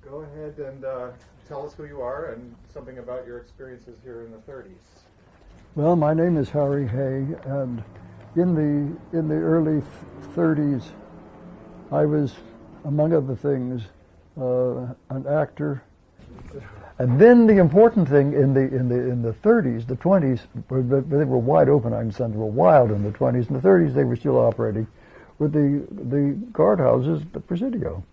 go ahead and tell us who you are and something about your experiences here in the 30s. Well, my name is Harry Hay, and in the early 30s, I was, among other things, an actor. And then the important thing in the 30s, the 20s, they were wide open. I understand they were wild in the 20s. In the 30s, they were still operating with the guardhouses, the Presidio.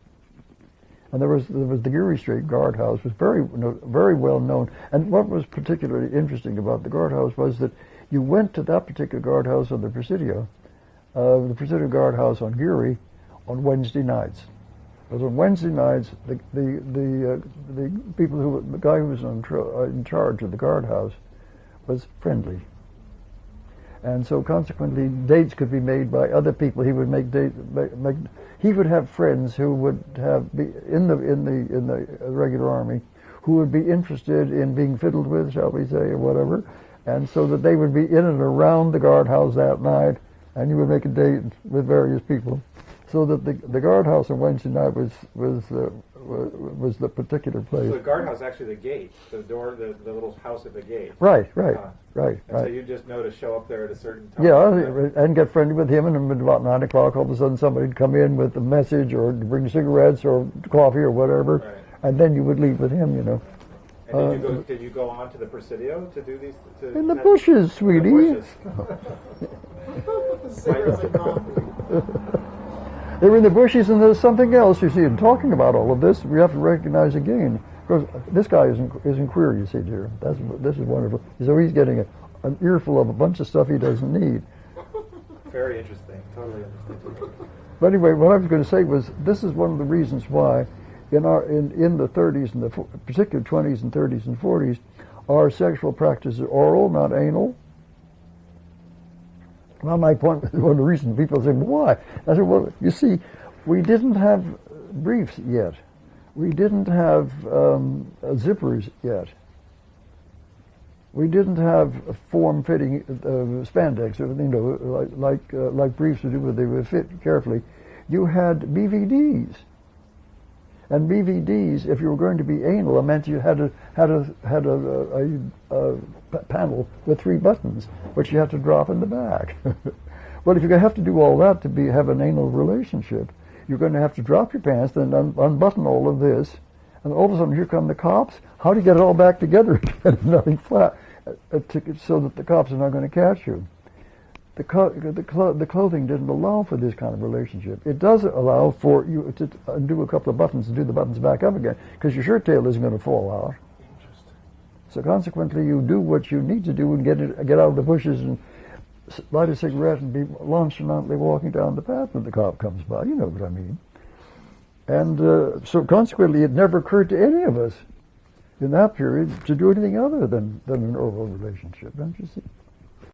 And there was the Geary Street guardhouse, was very well known. And what was particularly interesting about the guardhouse was that you went to that particular guardhouse on the Presidio guardhouse on Geary, on Wednesday nights. Because on Wednesday nights, the guy who was in charge of the guardhouse was friendly. And so consequently, dates could be made by other people. He would he would have friends who would be in the regular army, who would be interested in being fiddled with, shall we say, or whatever, and so that they would be in and around the guardhouse that night, and you would make a date with various people, so that the guardhouse on Wednesday night was the particular place. So the guardhouse is actually the gate, the door, the little house at the gate. Right. So you just know to show up there at a certain time. Yeah, and get friendly with him, and at about 9 o'clock, all of a sudden somebody'd come in with a message or bring cigarettes or coffee or whatever, right. And then you would leave with him, you know. And did you go on to the Presidio to do these? In the bushes, sweetie. In the bushes. They were in the bushes, and there's something else, you see. In talking about all of this, we have to recognize again, because this guy isn't queer, you see, dear. This is wonderful. So he's getting an earful of a bunch of stuff he doesn't need. Very interesting. Totally interesting. But anyway, what I was going to say was, this is one of the reasons why in the 30s, and the particular 20s and 30s and 40s, our sexual practice is oral, not anal. Well, my point was one of the reasons people say, why? I said, well, you see, we didn't have briefs yet. We didn't have zippers yet. We didn't have form-fitting spandex, like briefs would do, where they would fit carefully. You had BVDs. And BVDs, if you were going to be anal, it meant you had a panel with 3 buttons, which you had to drop in the back. Well, if you're going to have to do all that to have an anal relationship, you're going to have to drop your pants, then unbutton all of this, and all of a sudden here come the cops. How do you get it all back together again? Nothing flat, so that the cops are not going to catch you. The clothing didn't allow for this kind of relationship. It does allow for you to undo a couple of buttons and do the buttons back up again, because your shirt tail isn't going to fall out. Interesting. So consequently, you do what you need to do and get out of the bushes and light a cigarette and be nonchalantly walking down the path when the cop comes by. You know what I mean. And so consequently, it never occurred to any of us in that period to do anything other than an oral relationship, don't you see?